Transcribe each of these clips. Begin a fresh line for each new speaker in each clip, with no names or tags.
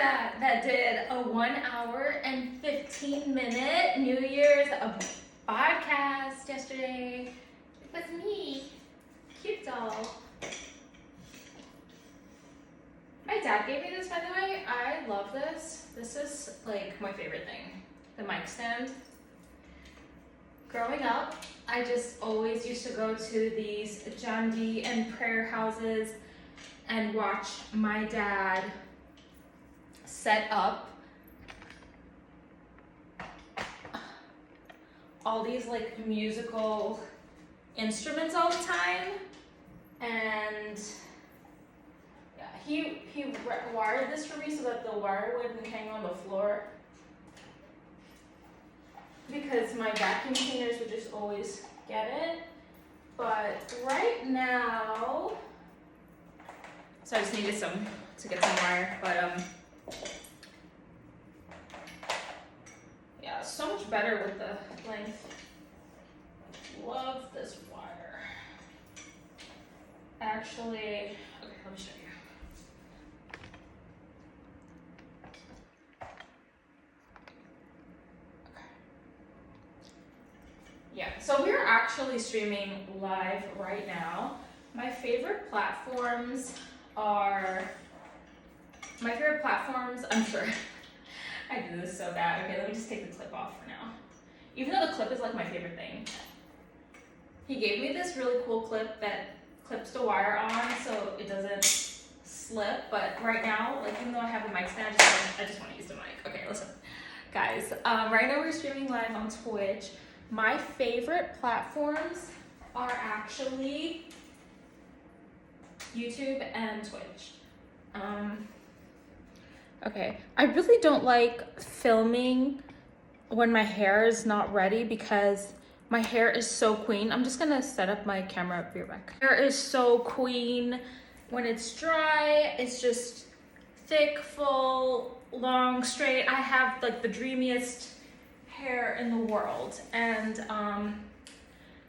that did a 1 hour and 15-minute New Year's podcast yesterday. It was me, cute doll. My dad gave me this, by the way. I love this. This is like my favorite thing, the mic stand. Growing up, I just always used to go to these John D and prayer houses and watch my dad set up all these like musical instruments all the time, and yeah, he wired this for me so that the wire wouldn't hang on the floor, because my vacuum cleaners would just always get it. But right now, so I just needed to get some wire, but yeah, so much better with the length. Love this wire. Actually, okay, let me show you. Okay. Yeah, so we're actually streaming live right now. My favorite platforms, I'm sure. I do this so bad. Okay, let me just take the clip off for now. Even though the clip is like my favorite thing. He gave me this really cool clip that clips the wire on so it doesn't slip. But right now, like even though I have a mic stand, I just want to use the mic. Okay, listen. Guys, right now we're streaming live on Twitch. My favorite platforms are actually YouTube and Twitch. Okay, I really don't like filming when my hair is not ready because my hair is so queen. I'm just gonna set up my camera up here back. Hair is so queen. When it's dry, it's just thick, full, long, straight. I have like the dreamiest hair in the world, and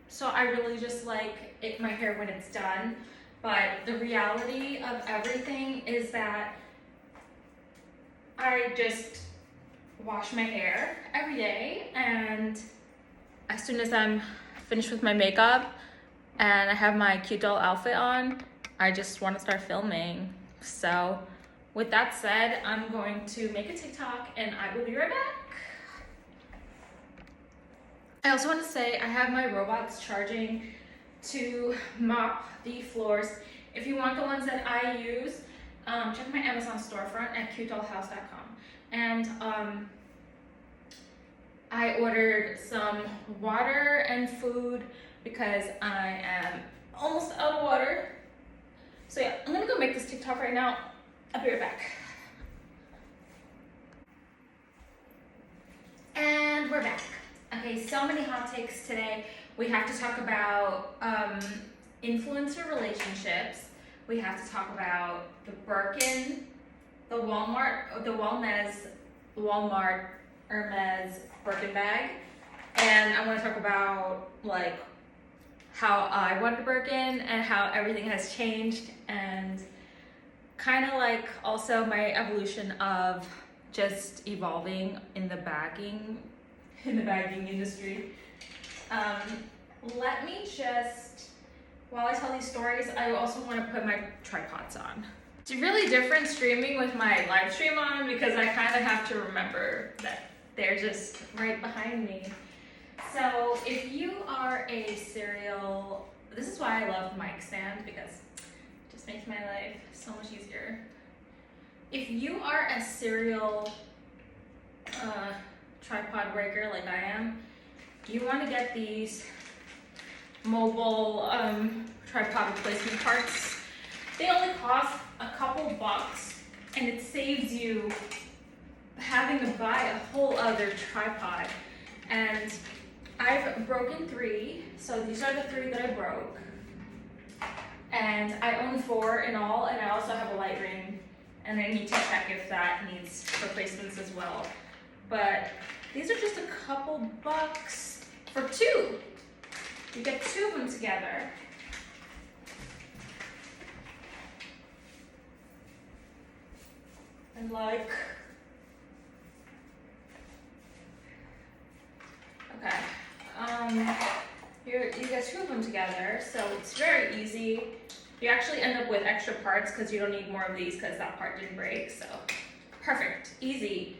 so I really just like my hair when it's done. But the reality of everything is that I just wash my hair every day, and as soon as I'm finished with my makeup and I have my cute doll outfit on, I just want to start filming. So with that said, I'm going to make a TikTok and I will be right back. I also want to say I have my robots charging to mop the floors. If you want the ones that I use, check my Amazon storefront at cutedollhouse.com. And I ordered some water and food because I am almost out of water. So yeah, I'm gonna go make this TikTok right now. I'll be right back. And we're back. Okay, so many hot takes today. We have to talk about influencer relationships. We have to talk about the Birkin, the Walmart Hermès Birkin bag. And I want to talk about like how I wanted a Birkin and how everything has changed, and kind of like also my evolution of just evolving in the bagging industry. Let me just, while I tell these stories, I also want to put my tripods on. It's really different streaming with my live stream on because I kind of have to remember that they're just right behind me. So if you are a serial, this is why I love mic stand, because it just makes my life so much easier. If you are a serial tripod breaker like I am, you want to get these mobile tripod replacement parts. They only cost a couple bucks, and it saves you having to buy a whole other tripod. And I've broken 3, so these are the 3 that I broke. And I own 4 in all, and I also have a light ring, and I need to check if that needs replacements as well. But these are just a couple bucks for 2. You get 2 of them together. and like, okay, here you get two of them together, so it's very easy. You actually end up with extra parts because you don't need more of these because that part didn't break, so perfect, easy.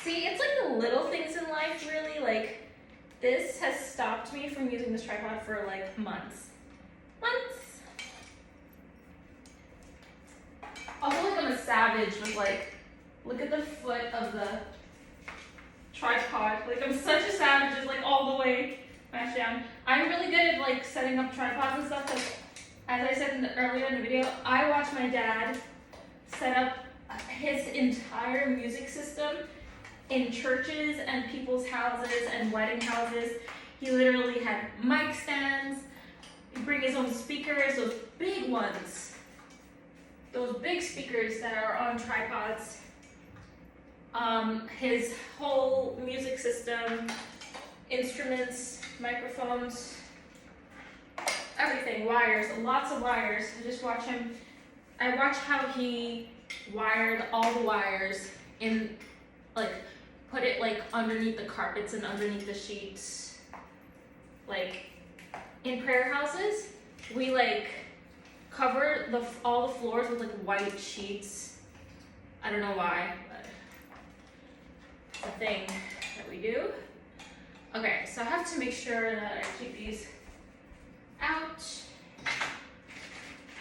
See, it's like the little things in life, really. Like, this has stopped me from using this tripod for like months. I feel like I'm a savage with like, look at the foot of the tripod. Like, I'm such a savage, it's like all the way mashed down. I'm really good at like setting up tripods and stuff because, as I said earlier in the video, I watched my dad set up his entire music system in churches and people's houses and wedding houses. He literally had mic stands, he'd bring his own speakers, those big ones, those big speakers that are on tripods. His whole music system, instruments, microphones, everything, wires, lots of wires. I just watch him. I watch how he wired all the wires in, like, put it like underneath the carpets and underneath the sheets. Like, in prayer houses, we like cover all the floors with like white sheets. I don't know why, but it's a thing that we do. Okay, so I have to make sure that I keep these out.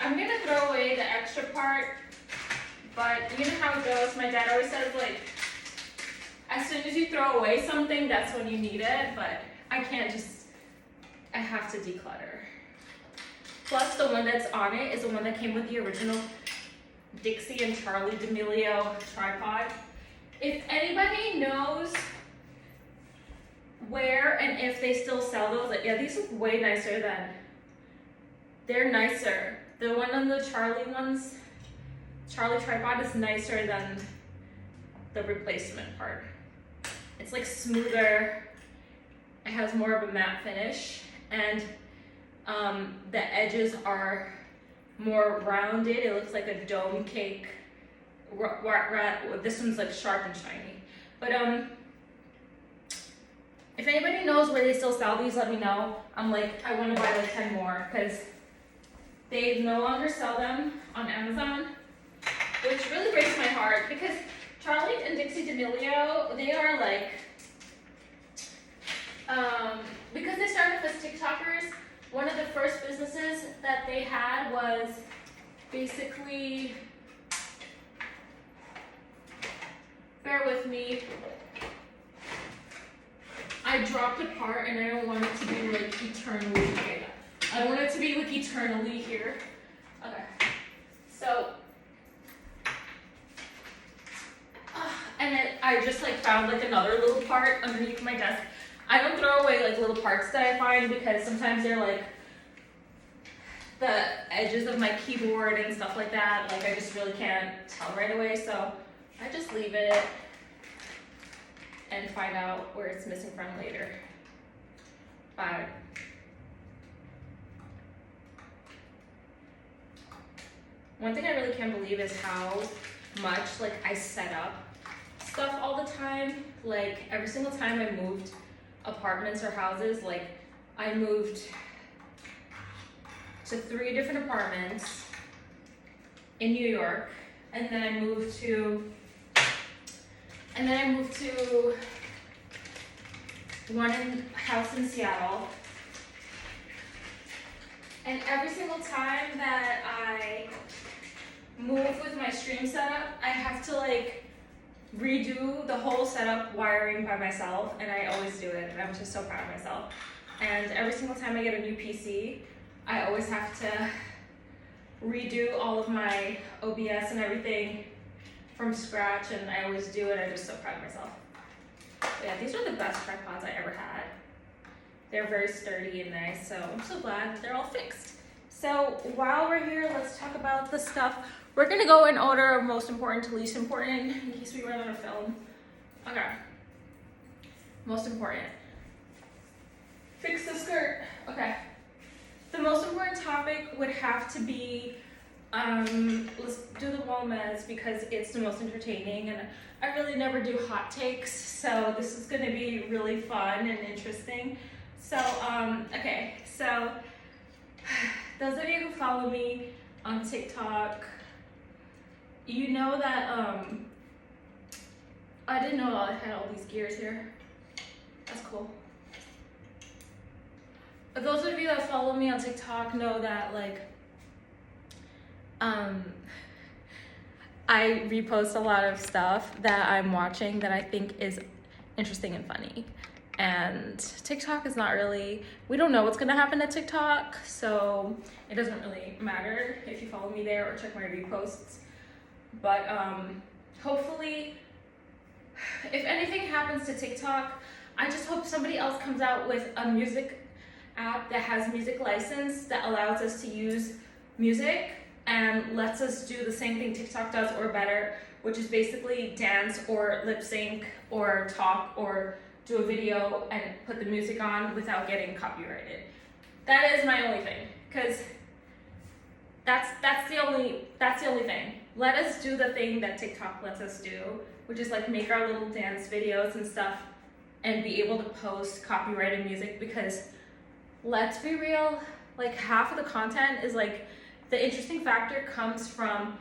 I'm gonna throw away the extra part, but you know how it goes. My dad always says, like, as soon as you throw away something, that's when you need it, but I can't just, I have to declutter. Plus, the one that's on it is the one that came with the original Dixie and Charlie D'Amelio tripod. If anybody knows where and if they still sell those, like, yeah, these look way nicer than, they're nicer. The one on the Charlie tripod is nicer than the replacement part. It's like smoother, it has more of a matte finish, and the edges are more rounded. It looks like a dome cake. This one's like sharp and shiny. But if anybody knows where they still sell these, let me know. I want to buy like 10 more because they no longer sell them on Amazon, which really breaks my heart because Charlie and Dixie D'Amelio, they are like, because they started as TikTokers, one of the first businesses that they had was basically, bear with me, I dropped a part and I don't want it to be like eternally, I want it to be like eternally here. Okay, so, I just like found like another little part underneath my desk. I don't throw away like little parts that I find because sometimes they're like the edges of my keyboard and stuff like that. Like I just really can't tell right away, so I just leave it and find out where it's missing from later. But one thing I really can't believe is how much like I set up stuff all the time. Like every single time I moved apartments or houses, like I moved to 3 different apartments in New York, and then I moved to one house in Seattle. And every single time that I move with my stream setup, I have to like redo the whole setup wiring by myself, and I always do it, and I'm just so proud of myself. And every single time I get a new PC, I always have to redo all of my OBS and everything from scratch, and I always do it. I'm just so proud of myself. But yeah, these are the best tripods I ever had. They're very sturdy and nice, so I'm so glad that they're all fixed. So while we're here, let's talk about the stuff. We're gonna go in order of most important to least important in case we run out of film. Okay. Most important. Fix the skirt. Okay. The most important topic would have to be let's do the Hermès because it's the most entertaining, and I really never do hot takes, so this is gonna be really fun and interesting. So, okay, so those of you who follow me on TikTok, you know that, I didn't know I had all these gears here. That's cool. But those of you that follow me on TikTok know that, like, I repost a lot of stuff that I'm watching that I think is interesting and funny. And TikTok is not really, we don't know what's gonna happen to TikTok, so it doesn't really matter if you follow me there or check my reposts. But hopefully, if anything happens to TikTok, I just hope somebody else comes out with a music app that has music license that allows us to use music and lets us do the same thing TikTok does or better, which is basically dance or lip sync or talk or do a video and put the music on without getting copyrighted. That is my only thing, because that's the only thing. Let us do the thing that TikTok lets us do, which is like make our little dance videos and stuff and be able to post copyrighted music, because let's be real, like half of the content is like, the interesting factor comes from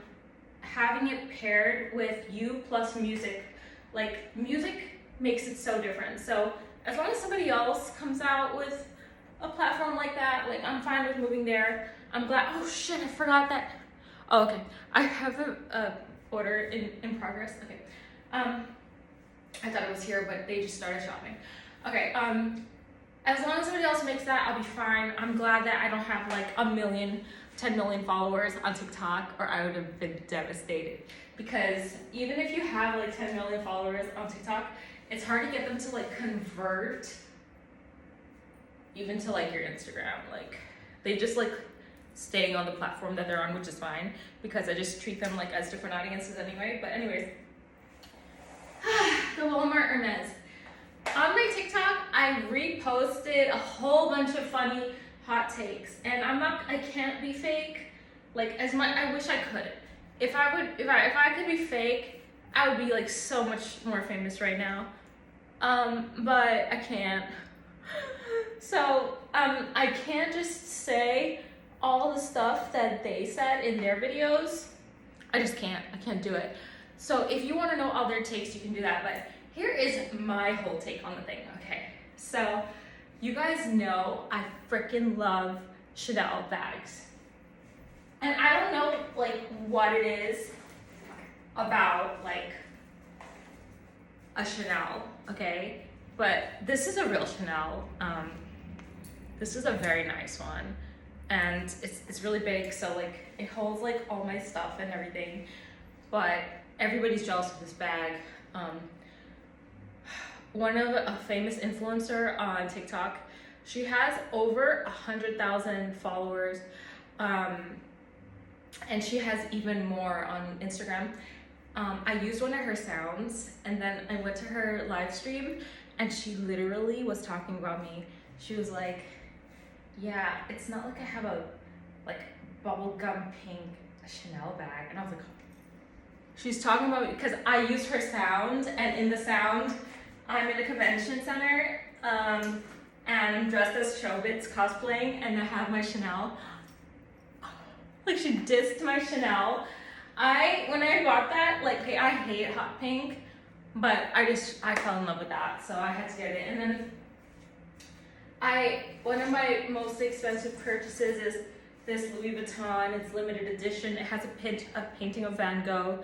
having it paired with you plus music. Like, music makes it so different. So as long as somebody else comes out with a platform like that, like I'm fine with moving there. I'm glad. Oh shit, I forgot that. Oh, okay. I have a order in progress. Okay. I thought it was here, but they just started shopping. Okay. As long as somebody else makes that, I'll be fine. I'm glad that I don't have like 10 million followers on TikTok, or I would have been devastated. Because even if you have like 10 million followers on TikTok, it's hard to get them to like convert even to like your Instagram. Like, they just like staying on the platform that they're on, which is fine because I just treat them like as different audiences anyway. But anyways, the Walmart Hermès. On my TikTok, I reposted a whole bunch of funny hot takes, and I can't be fake. Like, as much, I wish I could. If I could be fake, I would be like so much more famous right now. But I can't. So, I can't just say all the stuff that they said in their videos. I just can't. I can't do it. So if you want to know all their takes, you can do that. But here is my whole take on the thing. Okay, so you guys know I freaking love Chanel bags. And I don't know like what it is about like a Chanel, okay? But this is a real Chanel. This is a very nice one. And it's really big, so like it holds like all my stuff and everything. But everybody's jealous of this bag. One of a famous influencer on TikTok, she has over 100,000 followers, and she has even more on Instagram. I used one of her sounds, and then I went to her live stream, and she literally was talking about me. She was like, yeah, it's not like I have a like bubblegum pink Chanel bag. And I was like, she's talking about me because I used her sound, and in the sound, I'm in a convention center, and I'm dressed as Chobits cosplaying, and I have my Chanel. Like, she dissed my Chanel. When I bought that, like, okay, I hate hot pink, but I fell in love with that, so I had to get it. And then one of my most expensive purchases is this Louis Vuitton. It's limited edition. It has a painting of Van Gogh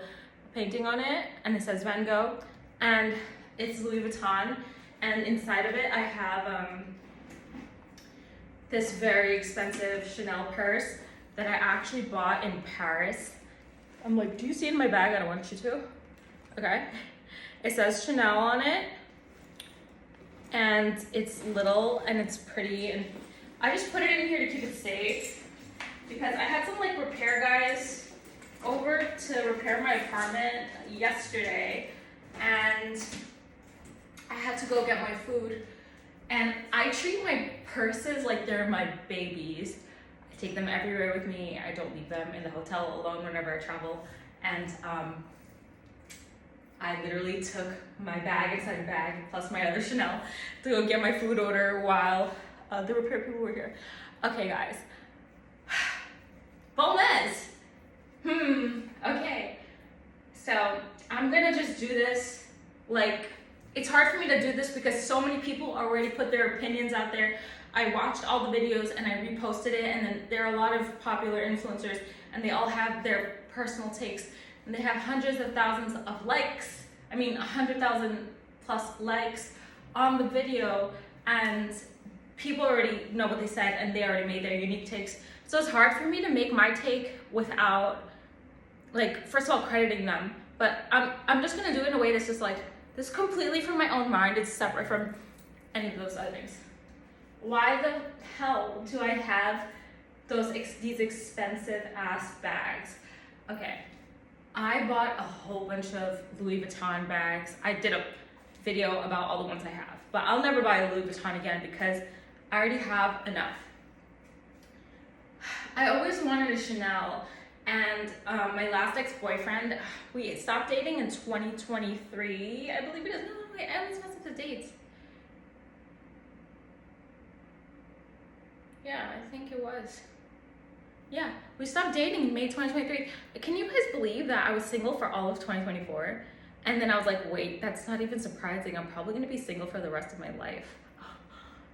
painting on it, and it says Van Gogh, and it's Louis Vuitton, and inside of it I have this very expensive Chanel purse that I actually bought in Paris. I'm like, do you see it in my bag? I don't want you to. Okay. It says Chanel on it, and it's little and it's pretty, and I just put it in here to keep it safe because I had some like repair guys over to repair my apartment yesterday, and I had to go get my food, and I treat my purses like they're my babies. I take them everywhere with me. I don't leave them in the hotel alone whenever I travel. And I literally took my bag inside a bag plus my other Chanel to go get my food order while the repair people were here. Okay, guys. Hermès. Okay. So I'm gonna just do this. Like, it's hard for me to do this because so many people already put their opinions out there. I watched all the videos and I reposted it, and then there are a lot of popular influencers and they all have their personal takes, and they have hundreds of thousands of likes. I mean, 100,000 plus likes on the video, and people already know what they said and they already made their unique takes. So it's hard for me to make my take without, like, first of all, crediting them. But I'm just gonna do it in a way that's just like, this is completely from my own mind. It's separate from any of those other things. Why the hell do I have these expensive ass bags? Okay, I bought a whole bunch of Louis Vuitton bags. I did a video about all the ones I have, but I'll never buy a Louis Vuitton again because I already have enough. I always wanted a Chanel, and my last ex-boyfriend, we stopped dating in 2023, I believe it is. No, wait, I always messed up the dates. Yeah, I think it was. Yeah, we stopped dating in May 2023. Can you guys believe that I was single for all of 2024? And then I was like, wait, that's not even surprising. I'm probably gonna be single for the rest of my life.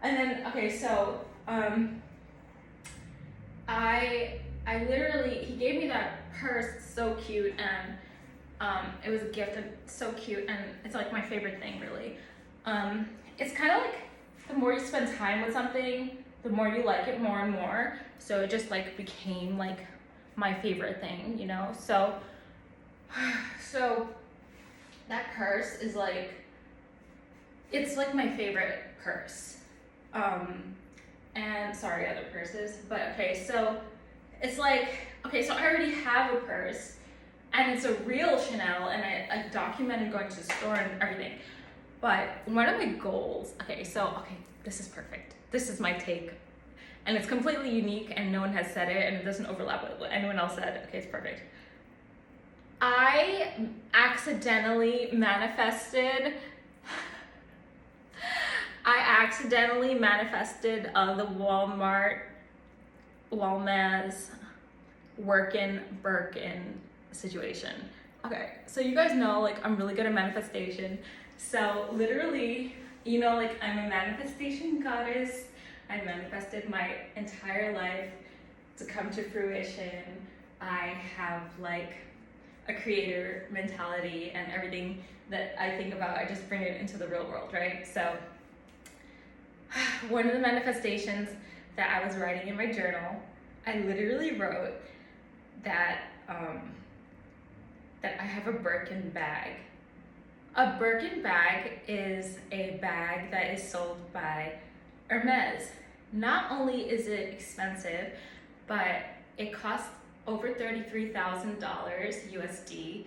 And then, okay, so I literally, he gave me that purse, it's so cute, and it was a gift, and so cute, and it's like my favorite thing, really. It's kind of like the more you spend time with something, the more you like it more and more. So it just like became like my favorite thing, you know? So that purse is like, it's like my favorite purse. And sorry, other purses, but okay, so it's like, okay, so I already have a purse, and it's a real Chanel, and I documented going to the store and everything. But one of my goals, okay, this is perfect. This is my take, and it's completely unique, and no one has said it, and it doesn't overlap with what anyone else said. Okay, it's perfect. I accidentally manifested the Hermès working Birkin situation. Okay, so you guys know, like, I'm really good at manifestation. So literally, you know, like, I'm a manifestation goddess. I manifested my entire life to come to fruition. I have like a creator mentality, and everything that I think about, I just bring it into the real world, right? So one of the manifestations that I was writing in my journal, I literally wrote that that I have a Birkin bag. A Birkin bag is a bag that is sold by Hermès. Not only is it expensive, but it costs over $33,000 USD.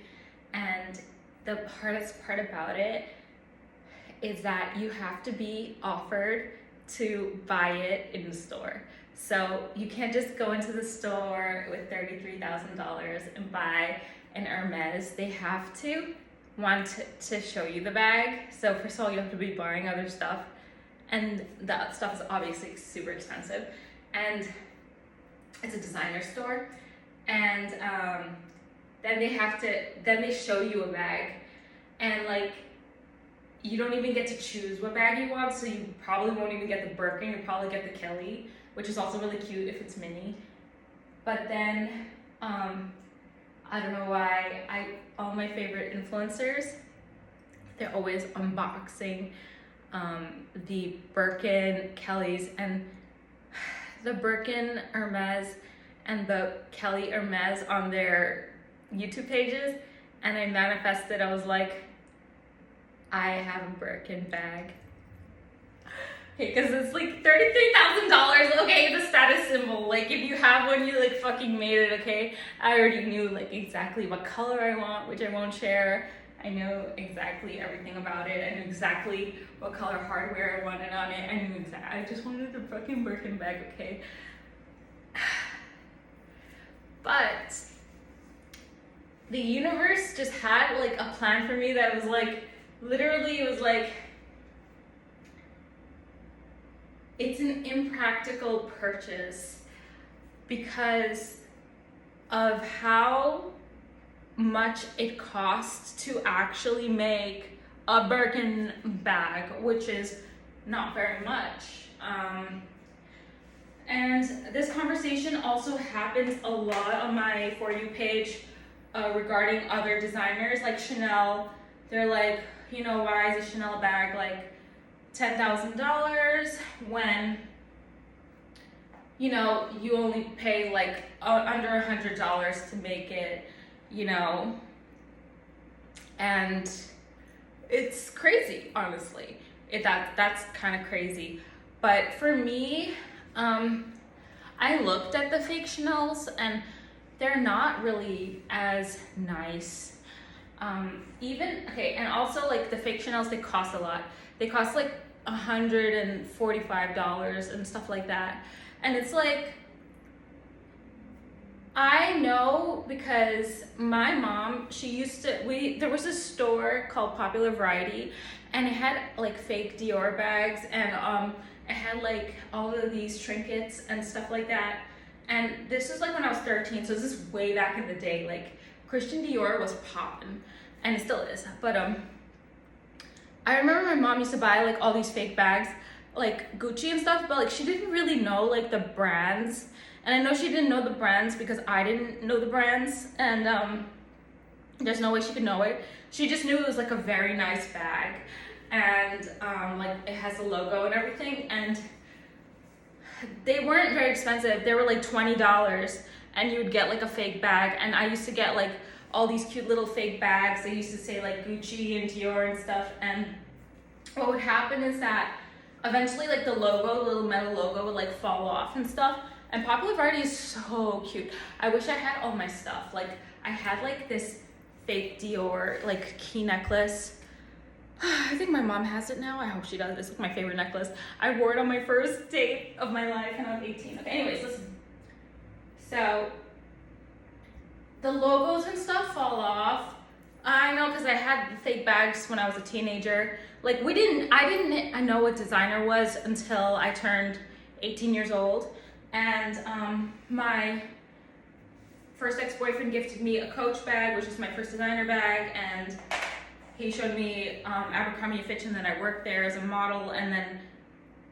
And the hardest part about it is that you have to be offered to buy it in the store. So you can't just go into the store with $33,000 and buy an Hermès. They have to want to show you the bag. So first of all, you have to be buying other stuff, and that stuff is obviously super expensive. And it's a designer store, and then they show you a bag, and like, you don't even get to choose what bag you want, so you probably won't even get the Birkin, you'll probably get the Kelly, which is also really cute if it's mini. But then, I don't know why, all my favorite influencers, they're always unboxing the Birkin Kellys, and the Birkin Hermès and the Kelly Hermès on their YouTube pages, and I manifested, I was like, I have a Birkin bag. Okay, because it's like $33,000. Okay, the status symbol. Like, if you have one, you like fucking made it. Okay, I already knew like exactly what color I want, which I won't share. I know exactly everything about it. I knew exactly what color hardware I wanted on it. I knew exactly. I just wanted the fucking Birkin bag. Okay. But the universe just had like a plan for me that was like, literally it was like, it's an impractical purchase because of how much it costs to actually make a Birkin bag, which is not very much. And this conversation also happens a lot on my For You page regarding other designers like Chanel. They're like, you know, why is a Chanel bag like $10,000 when, you know, you only pay like under $100 to make it, you know? And it's crazy, honestly. That's kind of crazy. But for me, I looked at the fake Chanels and they're not really as nice. And also like the fake Chanels, they cost a lot. They cost like $145 and stuff like that. And it's like, I know because my mom, there was a store called Popular Variety and it had like fake Dior bags and it had like all of these trinkets and stuff like that. And this was like when I was 13, so this is way back in the day. Like Christian Dior was popping, and it still is. But I remember my mom used to buy like all these fake bags, like Gucci and stuff, but like she didn't really know like the brands. And I know she didn't know the brands because I didn't know the brands, and there's no way she could know it. She just knew it was like a very nice bag, and like it has a logo and everything, and they weren't very expensive. They were like $20 and you would get like a fake bag. And I used to get like all these cute little fake bags. They used to say like Gucci and Dior and stuff. And what would happen is that eventually like the logo, the little metal logo would like fall off and stuff. And Popular Variety is so cute. I wish I had all my stuff. Like I had like this fake Dior like key necklace. I think my mom has it now. I hope she does. It's like my favorite necklace. I wore it on my first date of my life and I was 18. Okay, anyways, listen. So the logos and stuff fall off. I know because I had fake bags when I was a teenager. Like I didn't know what designer was until I turned 18 years old. And my first ex-boyfriend gifted me a Coach bag, which is my first designer bag, and he showed me Abercrombie & Fitch, and then I worked there as a model, and then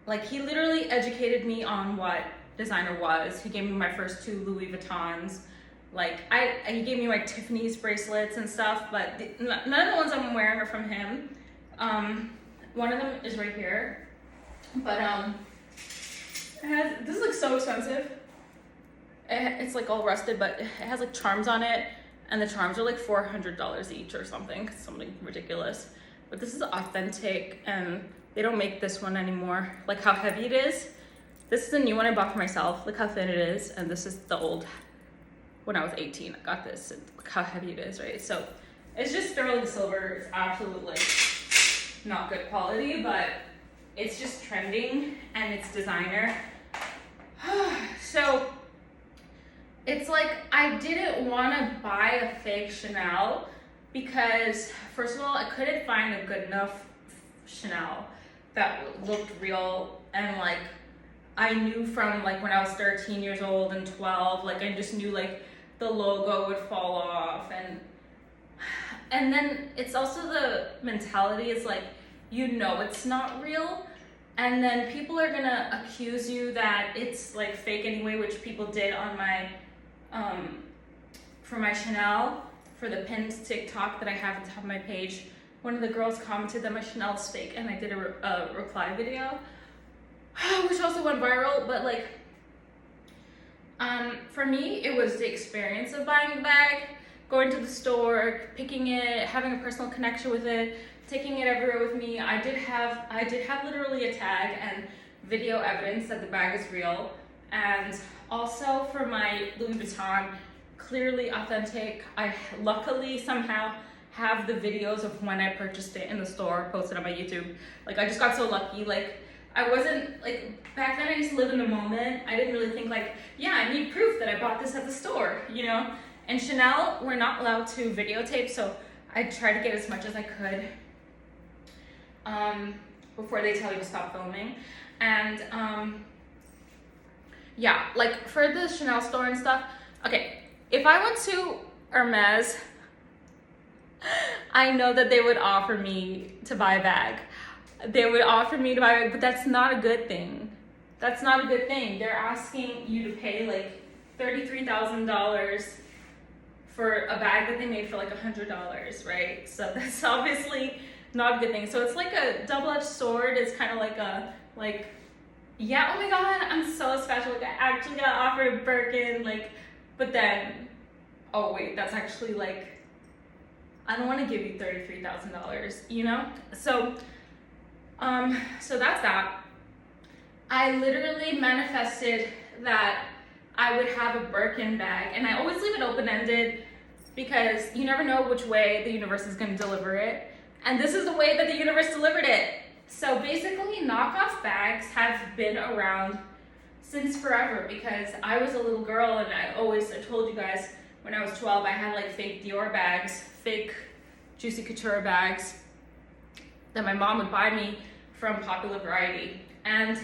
like he literally educated me on what designer was. He gave me my first 2 Louis Vuittons. Like he gave me like Tiffany's bracelets and stuff, but none of the ones I'm wearing are from him. One of them is right here, but this is like so expensive. It's like all rusted, but it has like charms on it. And the charms are like $400 each or something ridiculous. But this is authentic and they don't make this one anymore. Like how heavy it is. This is the new one I bought for myself. Look how thin it is. And this is the old, when I was 18, I got this. And look how heavy it is, right? So it's just sterling silver. It's absolutely not good quality, but it's just trending and it's designer. So it's like I didn't want to buy a fake Chanel because first of all, I couldn't find a good enough Chanel that looked real, and like I knew from like when I was 13 years old and 12, like I just knew like the logo would fall off, and then it's also the mentality is like, you know, it's not real. And then people are gonna accuse you that it's like fake anyway, which people did on my for my Chanel, for the pinned TikTok that I have at the top of my page. One of the girls commented that my Chanel's fake, and I did a reply video, which also went viral. But like, for me, it was the experience of buying the bag, going to the store, picking it, having a personal connection with it, taking it everywhere with me. I did have literally a tag and video evidence that the bag is real. And also for my Louis Vuitton, clearly authentic. I luckily somehow have the videos of when I purchased it in the store posted on my YouTube. Like I just got so lucky. Like I wasn't like, back then I used to live in the moment. I didn't really think like, yeah, I need proof that I bought this at the store, you know? And Chanel, we're not allowed to videotape, so I tried to get as much as I could before they tell you to stop filming. And yeah, like for the Chanel store and stuff, okay, if I went to Hermès, I know that they would offer me to buy a bag. They would offer me to buy a bag, but that's not a good thing. That's not a good thing. They're asking you to pay like $33,000 for a bag that they made for like $100, right? So that's obviously not a good thing. So it's like a double-edged sword. It's kind of like a, like, yeah, oh my God, I'm so special. Like I actually got offered a Birkin, like, but then, oh wait, that's actually like, I don't want to give you $33,000, you know? So, so that's that. I literally manifested that I would have a Birkin bag, and I always leave it open-ended because you never know which way the universe is going to deliver it. And this is the way that the universe delivered it. So basically, knockoff bags have been around since forever because I was a little girl, and I told you guys when I was 12, I had like fake Dior bags, fake Juicy Couture bags that my mom would buy me from Popular Variety. And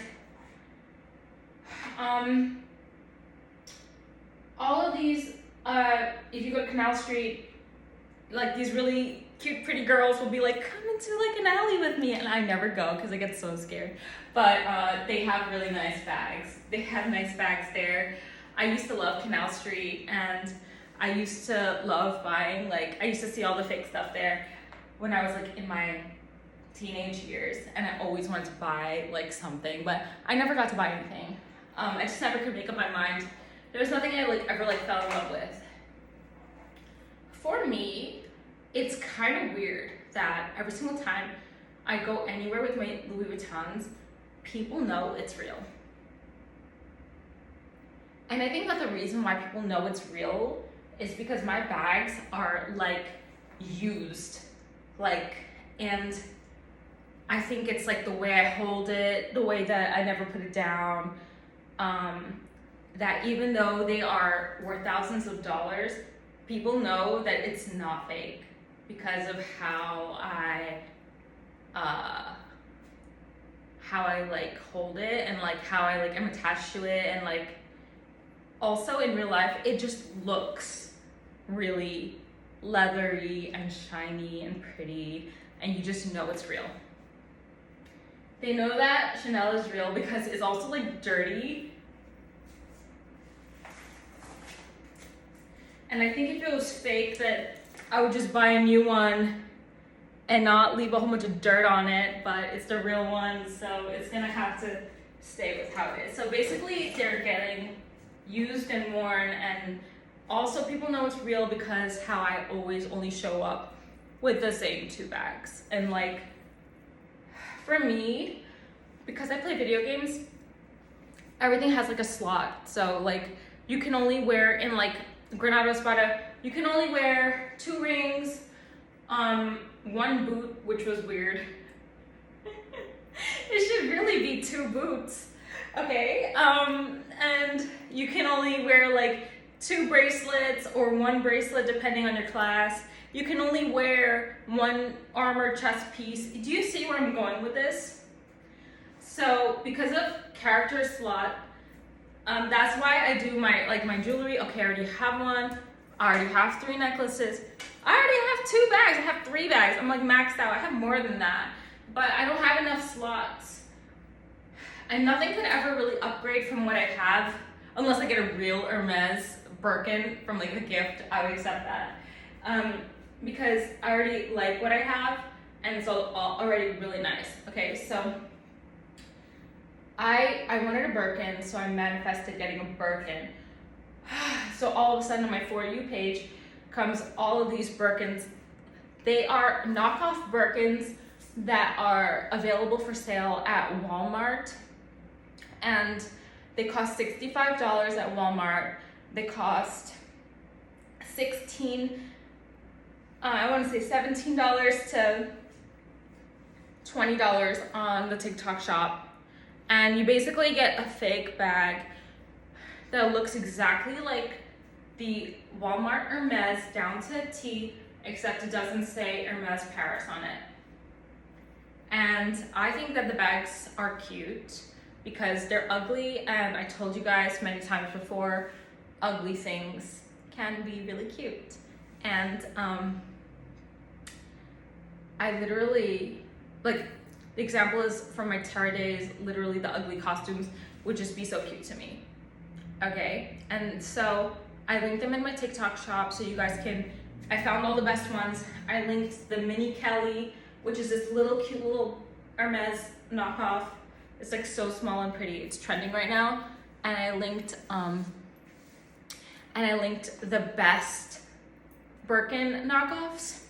all of these, if you go to Canal Street, like these really cute, pretty girls will be like, come into like an alley with me. And I never go because I get so scared. But they have really nice bags. They have nice bags there. I used to love Canal Street, and I used to love buying, like, I used to see all the fake stuff there when I was like in my teenage years, and I always wanted to buy like something, but I never got to buy anything. I just never could make up my mind. There was nothing I like ever like fell in love with. For me, it's kind of weird that every single time I go anywhere with my Louis Vuittons, people know it's real. And I think that the reason why people know it's real is because my bags are like used, like, and I think it's like the way I hold it, the way that I never put it down, that even though they are worth thousands of dollars, people know that it's not fake because of how I like hold it, and like how I like am attached to it, and like also in real life it just looks really leathery and shiny and pretty, and you just know it's real. They know that Chanel is real because it's also like dirty. And I think if it was fake, that I would just buy a new one and not leave a whole bunch of dirt on it, but it's the real one, so it's gonna have to stay with how it is. So basically they're getting used and worn, and also people know it's real because how I always only show up with the same two bags. And like, for me, because I play video games, everything has like a slot. So like, you can only wear in like Granado Espada, you can only wear 2 rings, 1 boot, which was weird. It should really be 2 boots, okay? And you can only wear like 2 bracelets or 1 bracelet depending on your class. You can only wear 1 armor chest piece. Do you see where I'm going with this? So because of character slot, that's why I do my jewelry. Okay, I already have 1. I already have 3 necklaces. I already have 2 bags. I have 3 bags. I'm like maxed out. I have more than that, but I don't have enough slots. And nothing could ever really upgrade from what I have, unless I get a real Hermès Birkin from like a gift. I would accept that, because I already like what I have, and it's all already really nice. Okay, so I wanted a Birkin, so I manifested getting a Birkin. So all of a sudden on my For You page comes all of these Birkins. They are knockoff Birkins that are available for sale at Walmart, and they cost $65 at Walmart. They cost $17 to $20 on the TikTok shop. And you basically get a fake bag that looks exactly like the Walmart Hermès down to a T, except it doesn't say Hermès Paris on it. And I think that the bags are cute because they're ugly, and I told you guys many times before, ugly things can be really cute. And I literally, like, the example is from my Terra days, literally the ugly costumes would just be so cute to me. Okay, and so I linked them in my TikTok shop so you guys can, I found all the best ones. I linked the Mini Kelly, which is this little cute little Hermès knockoff. It's like so small and pretty. It's trending right now. And I linked the best Birkin knockoffs,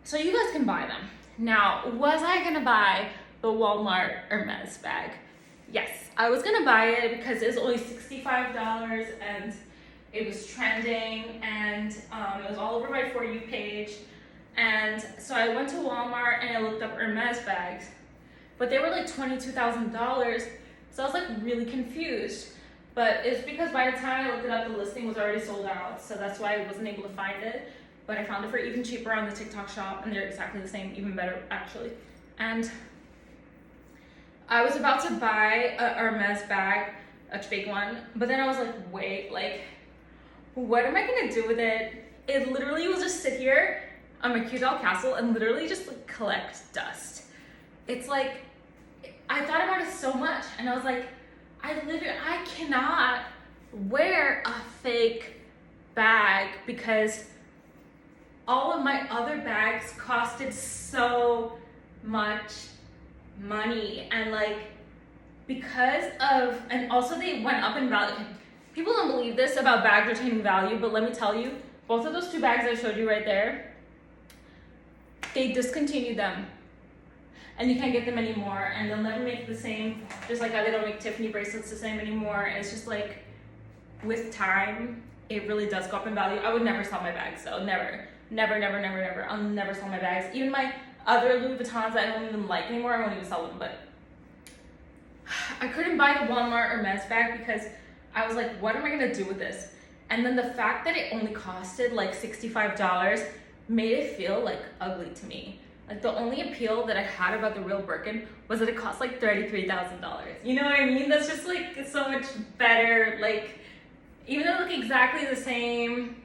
so you guys can buy them. Now, was I gonna buy the Walmart Hermès bag? Yes, I was gonna buy it because it was only $65 and it was trending, and it was all over my For You page. And so I went to Walmart and I looked up Hermès bags, but they were like $22,000. So I was like really confused. But it's because by the time I looked it up, the listing was already sold out. So that's why I wasn't able to find it. But I found it for even cheaper on the TikTok shop, and they're exactly the same, even better actually. And I was about to buy a Hermès bag, a fake one, but then I was like, wait, like, what am I gonna do with it? It literally will just sit here on my cute doll castle and literally just like collect dust. It's like, I thought about it so much, and I was like, I cannot wear a fake bag because all of my other bags costed so much money, and like, because of, and also they went up in value. People don't believe this about bags retaining value, but let me tell you, both of those two bags I showed you right there, they discontinued them and you can't get them anymore, and they'll never make the same, just like how they don't make Tiffany bracelets the same anymore. And it's just like, with time, it really does go up in value. I would never sell my bags though, never. Never, never, never, never. I'll never sell my bags. Even my other Louis Vuittons that I don't even like anymore, I won't even sell them. But I couldn't buy the Walmart Hermès bag because I was like, what am I gonna do with this? And then the fact that it only costed like $65 made it feel like ugly to me. Like, the only appeal that I had about the real Birkin was that it cost like $33,000. You know what I mean? That's just like, it's so much better. Like, even though they look exactly the same,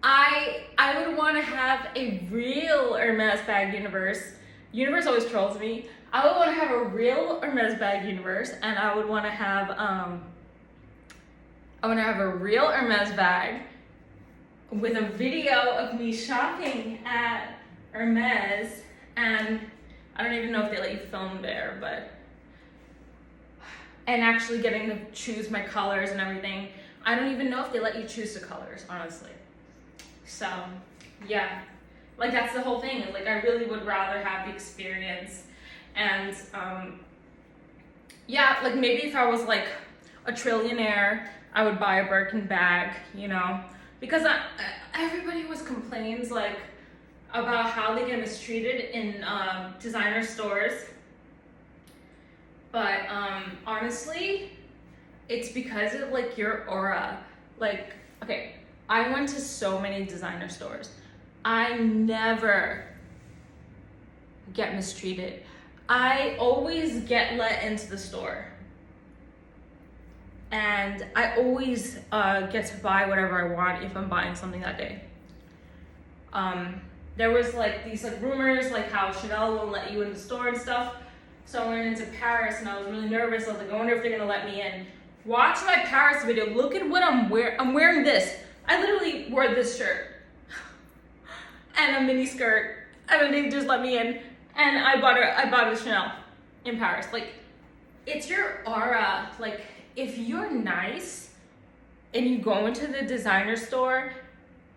I would want to have a real Hermès bag universe. Universe always trolls me. I would want to have a real Hermès bag universe, and I would want to have a real Hermès bag with a video of me shopping at Hermès, and I don't even know if they let you film there, but, and actually getting to choose my colors and everything. I don't even know if they let you choose the colors, honestly. So, yeah, like, that's the whole thing. Like, I really would rather have the experience. And yeah, like, maybe if I was like a trillionaire, I would buy a Birkin bag, you know, because everybody always complains like about how they get mistreated in designer stores. But honestly, it's because of like your aura. Like, okay, I went to so many designer stores. I never get mistreated. I always get let into the store. And I always get to buy whatever I want if I'm buying something that day. There was like these like rumors like how Chanel won't let you in the store and stuff. So I went into Paris and I was really nervous. I was like, I wonder if they're gonna let me in. Watch my Paris video. Look at what I'm wearing. I'm wearing this. I literally wore this shirt and a mini skirt, and then they just let me in. And I bought a Chanel in Paris. Like, it's your aura. Like, if you're nice and you go into the designer store,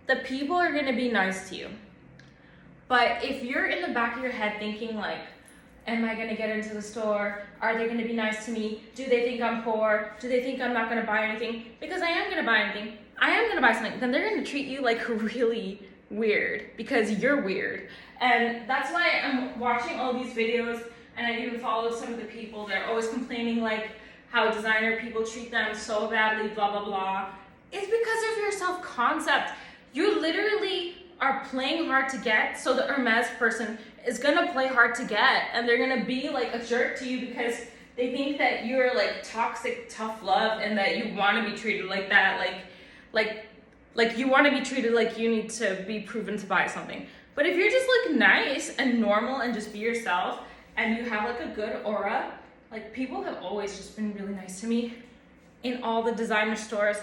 the people are gonna be nice to you. But if you're in the back of your head thinking like, am I gonna get into the store? Are they gonna be nice to me? Do they think I'm poor? Do they think I'm not gonna buy anything? Because I am gonna buy anything. I am gonna buy something. Then they're gonna treat you like really weird because you're weird. And that's why I'm watching all these videos and I even follow some of the people that are always complaining like how designer people treat them so badly, blah, blah, blah. It's because of your self-concept. You literally are playing hard to get, so the Hermès person is gonna play hard to get, and they're gonna be like a jerk to you because they think that you're like toxic, tough love, and that you wanna be treated like that, like you wanna be treated like you need to be proven to buy something. But if you're just like nice and normal and just be yourself, and you have like a good aura, like people have always just been really nice to me in all the designer stores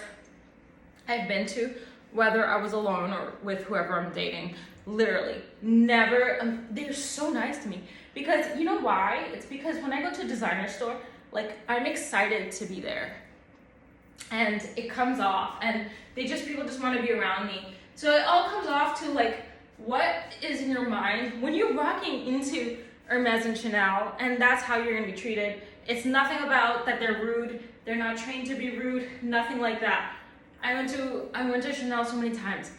I've been to, whether I was alone or with whoever I'm dating. Literally, never, they're so nice to me. Because you know why? It's because when I go to a designer store, like I'm excited to be there. And it comes off, and people just want to be around me. So it all comes off to like, what is in your mind when you're walking into Hermès and Chanel, and that's how you're gonna be treated. It's nothing about that they're rude. They're not trained to be rude. Nothing like that. I went to Chanel so many times.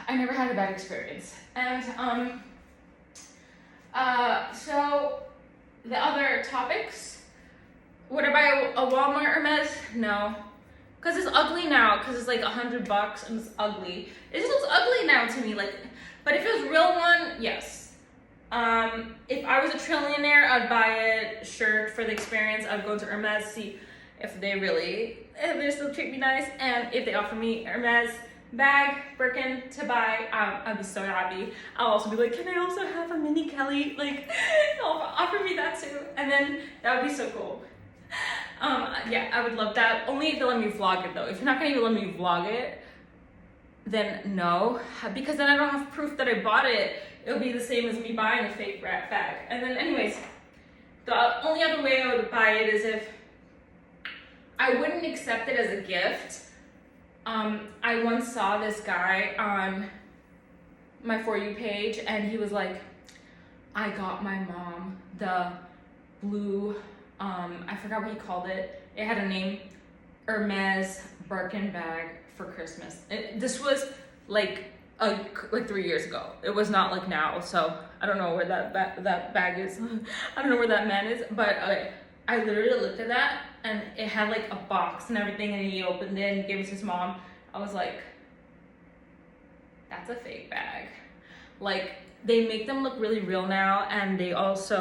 I never had a bad experience. And so the other topics. Would I buy a Walmart Hermès? No, because it's ugly now. Because it's like $100 and it's ugly. It just looks ugly now to me. Like, but if it was a real one, yes. If I was a trillionaire, I'd buy it. Sure, for the experience, I'd go to Hermès, see if they still treat me nice, and if they offer me Hermès bag, Birkin to buy, I'd be so happy. I'll also be like, can I also have a mini Kelly? Like, offer me that too, and then that would be so cool. Yeah, I would love that. Only if they let me vlog it though. If you're not gonna even let me vlog it, then no, because then I don't have proof that I bought it. It'll be the same as me buying a fake bag. And then anyways, the only other way I would buy it is if I wouldn't accept it as a gift. I once saw this guy on my For You page, and he was like, I got my mom the blue, I forgot what he called it. It had a name, Hermès Birkin bag for Christmas. This was like 3 years ago. It was not like now, so I don't know where that bag is. I don't know where that man is, but I literally looked at that, and it had like a box and everything, and he opened it and gave it to his mom. I was like, that's a fake bag. Like, they make them look really real now, and they always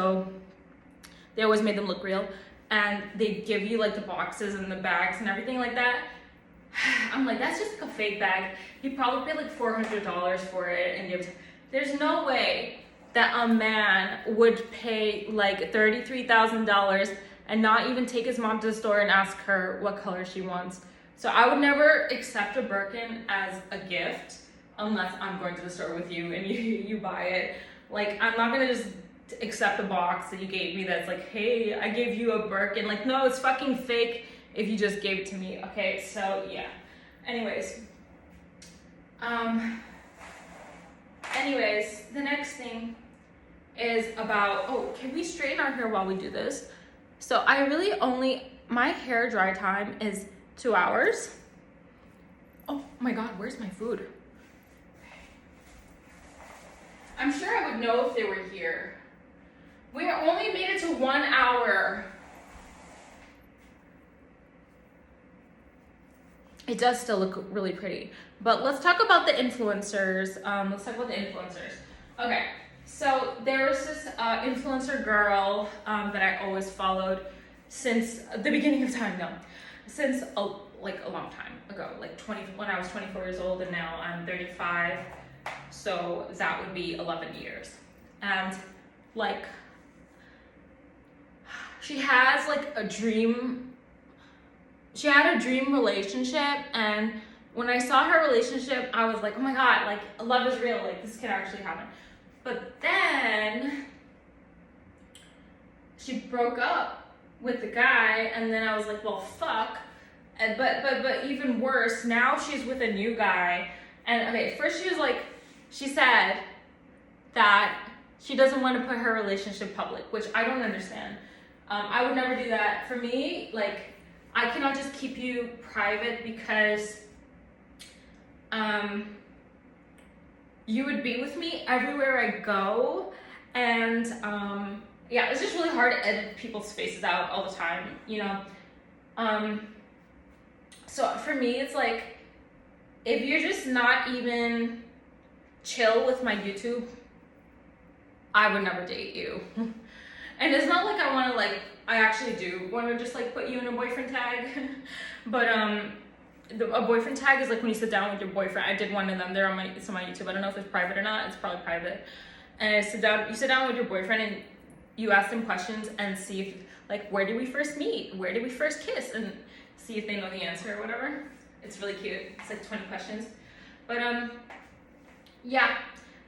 made them look real, and they give you like the boxes and the bags and everything like that. I'm like, that's just like a fake bag. You probably paid like $400 for it, and there's no way that a man would pay like $33,000 and not even take his mom to the store and ask her what color she wants. So I would never accept a Birkin as a gift unless I'm going to the store with you and you buy it. Like, I'm not gonna just accept a box that you gave me that's like, hey, I gave you a Birkin. Like, no, it's fucking fake if you just gave it to me. Okay, so yeah. Anyways, the next thing is about, oh, can we straighten our hair while we do this? So I really my hair dry time is 2 hours. Oh my God, where's my food? I'm sure I would know if they were here. We only made it to 1 hour. It does still look really pretty. But let's talk about the influencers. Okay, so there was this influencer girl that I always followed since the beginning of time. No, since a long time ago, when I was 24 years old, and now I'm 35. So that would be 11 years. And like, she has like a dream. She had a dream relationship, and when I saw her relationship, I was like, oh my God, like, love is real, like, this can actually happen. But then she broke up with the guy, and then I was like, well, fuck. And, but even worse, now she's with a new guy. And okay, first she said that she doesn't want to put her relationship public, which I don't understand. I would never do that. For me, like, I cannot just keep you private because you would be with me everywhere I go, and yeah, it's just really hard to edit people's faces out all the time, you know. So for me, it's like, if you're just not even chill with my YouTube, I would never date you. And it's not like I want to, like, I actually do want to just like put you in a boyfriend tag. But a boyfriend tag is like when you sit down with your boyfriend. I did one of them. They're on it's on my YouTube. I don't know if it's private or not. It's probably private. And you sit down with your boyfriend and you ask them questions and see if, like, where did we first meet? Where did we first kiss? And see if they know the answer or whatever. It's really cute. It's like 20 questions. But yeah,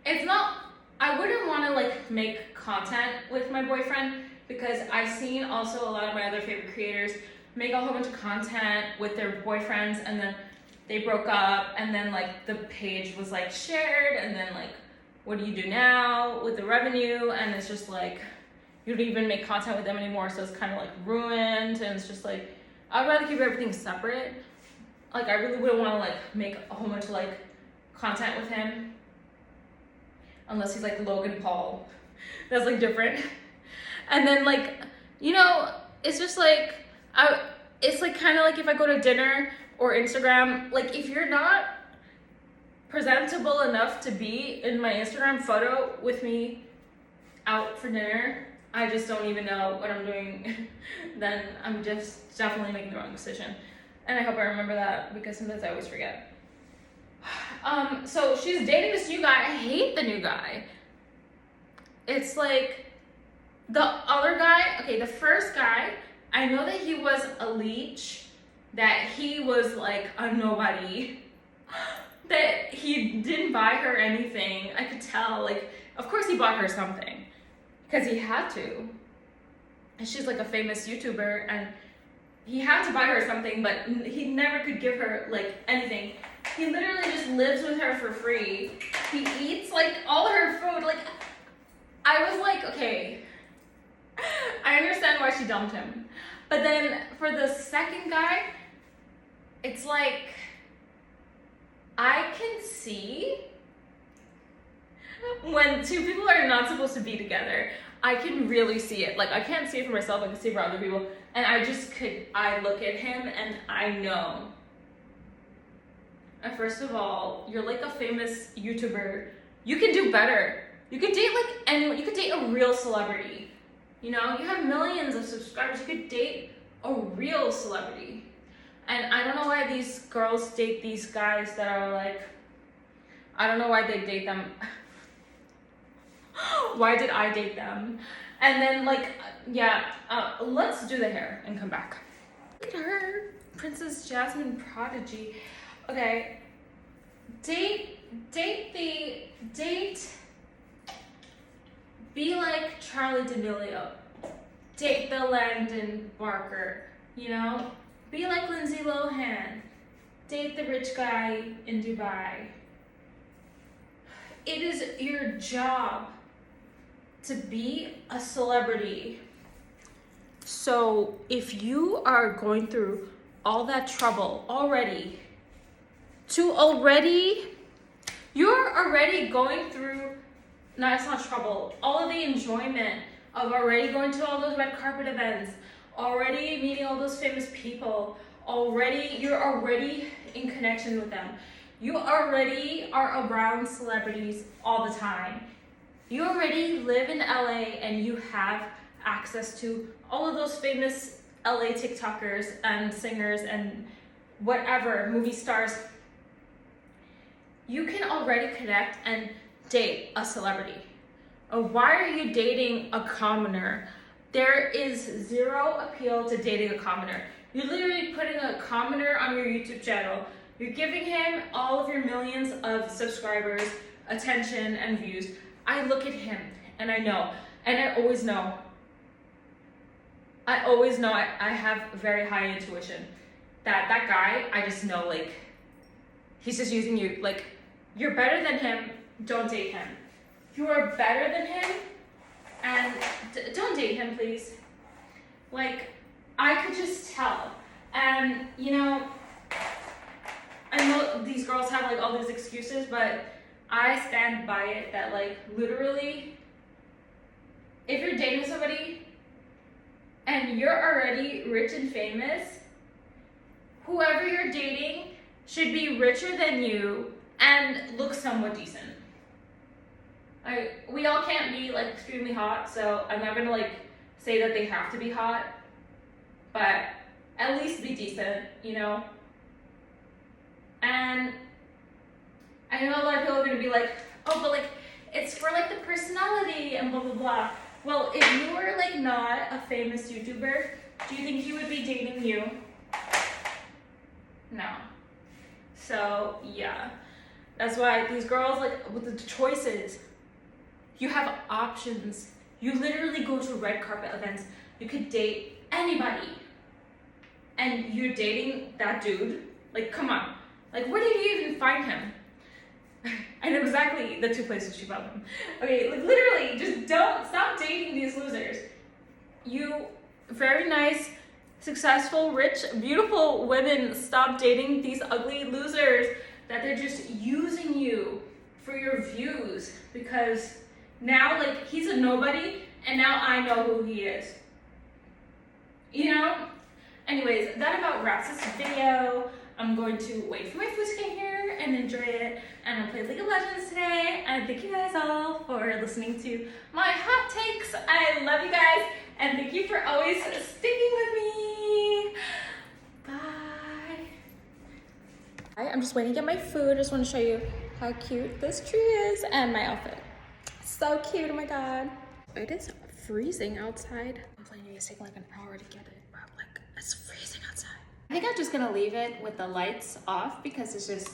it's not, I wouldn't want to like make content with my boyfriend, because I've seen also a lot of my other favorite creators make a whole bunch of content with their boyfriends, and then they broke up, and then like the page was like shared, and then like, what do you do now with the revenue? And it's just like, you don't even make content with them anymore, so it's kind of like ruined. And it's just like, I'd rather keep everything separate. Like, I really wouldn't want to like make a whole bunch of like content with him, unless he's like Logan Paul. That's like different. And then like, you know, it's just like, it's like kind of like if I go to dinner or Instagram, like if you're not presentable enough to be in my Instagram photo with me out for dinner, I just don't even know what I'm doing. Then I'm just definitely making the wrong decision. And I hope I remember that, because sometimes I always forget. So she's dating this new guy. I hate the new guy. It's like, the other guy, okay, the first guy, I know that he was a leech, that he was like a nobody, that he didn't buy her anything. I could tell, like, of course he bought her something, because he had to. And she's like a famous YouTuber, and he had to buy her something, but he never could give her like anything. He literally just lives with her for free. He eats like all her food. Like, I was like, okay, I understand why she dumped him. But then for the second guy, it's like, I can see when two people are not supposed to be together. I can really see it. Like, I can't see it for myself, I can see it for other people. And I look at him and I know. And first of all, you're like a famous YouTuber. You can do better. You could date like anyone. You could date a real celebrity. You know, you have millions of subscribers. You could date a real celebrity. And I don't know why these girls date these guys that are like, I don't know why they date them. Why did I date them? And then like, yeah, let's do the hair and come back. Look at her, Princess Jasmine Prodigy. Okay, be like Charlie D'Amelio. Date the Landon Barker, you know? Be like Lindsay Lohan. Date the rich guy in Dubai. It is your job to be a celebrity. So if you are going through all that trouble already, you're already going through, no, it's not trouble, all of the enjoyment of already going to all those red carpet events, already meeting all those famous people, you're already in connection with them. You already are around celebrities all the time. You already live in LA and you have access to all of those famous LA TikTokers and singers and whatever, movie stars. You can already connect and date a celebrity. Why are you dating a commoner? There is zero appeal to dating a commoner. You're literally putting a commoner on your YouTube channel. You're giving him all of your millions of subscribers, attention, and views. I look at him and I know, and I always know. I have very high intuition. That guy, I just know, like, he's just using you. Like, you're better than him, don't date him. You are better than him, and don't date him, please. Like, I could just tell. And, you know, I know these girls have, like, all these excuses, but I stand by it that, like, literally, if you're dating somebody and you're already rich and famous, whoever you're dating should be richer than you and look somewhat decent. We all can't be like extremely hot, so I'm not gonna like say that they have to be hot, but at least be decent, you know? And I know a lot of people are gonna be like, oh, but like, it's for like the personality and blah, blah, blah. Well, if you were like not a famous YouTuber, do you think he would be dating you? No. So yeah, that's why these girls, like with the choices, you have options. You literally go to red carpet events. You could date anybody. And you're dating that dude? Like, come on. Like, where did you even find him? I know exactly the 2 places you found him. Okay, like literally, just stop dating these losers. You very nice, successful, rich, beautiful women, stop dating these ugly losers that they're just using you for your views, because now like he's a nobody and now I know who he is. You know? Anyways, that about wraps this video. I'm going to wait for my food to get here and enjoy it. And I'll play League of Legends today. And thank you guys all for listening to my hot takes. I love you guys. And thank you for always sticking with me. Bye. I'm just waiting to get my food. I just want to show you how cute this tree is and my outfit. So cute, oh my God. It is freezing outside. I'm planning it's taking like an hour to get it, but like it's freezing outside. I think I'm just gonna leave it with the lights off because it's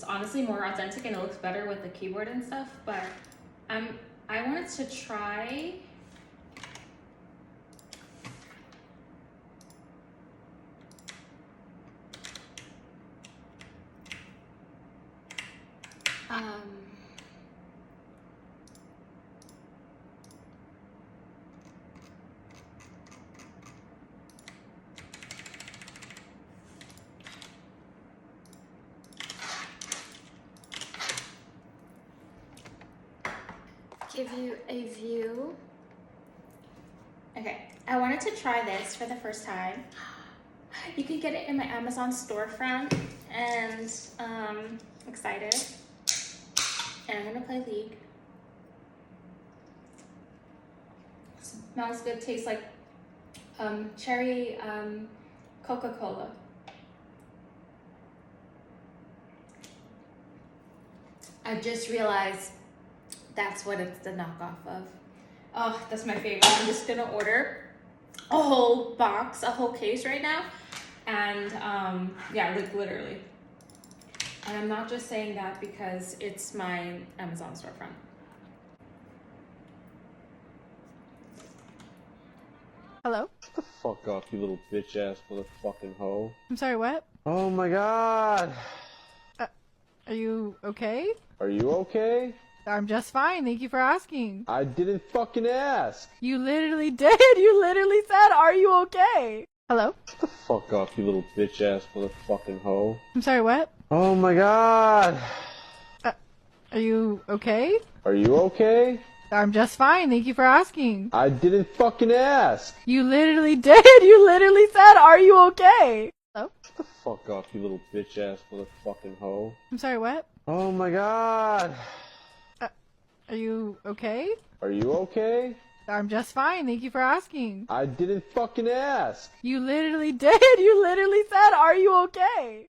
honestly more authentic and it looks better with the keyboard and stuff, but I wanted to try give you a view. Okay, I wanted to try this for the first time. You can get it in my Amazon storefront, and I'm excited. And I'm gonna play League. Smells good, tastes like cherry Coca-Cola. I just realized that's what it's the knockoff of. Oh, that's my favorite. I'm just gonna order a whole box, a whole case right now. And yeah, like literally. And I'm not just saying that because it's my Amazon storefront.
Hello?
Get the fuck off, you little bitch ass motherfucking hoe.
I'm sorry, what?
Oh my God.
Are you okay?
Are you okay?
I'm just fine, thank you for asking.
I didn't fucking ask.
You literally did! You literally said, are you okay? Hello?
Get the fuck off, you little bitch ass motherfucking hoe.
I'm sorry, what?
Oh my God.
Are you okay?
Are you okay?
I'm just fine, thank you for asking.
I didn't fucking ask.
You literally did! You literally said, are you okay? Hello?
Get the fuck off, you little bitch ass motherfucking hoe.
I'm sorry, what?
Oh my God.
Are you okay?
Are you okay?
I'm just fine, thank you for asking.
I didn't fucking ask.
You literally did! You literally said, are you okay?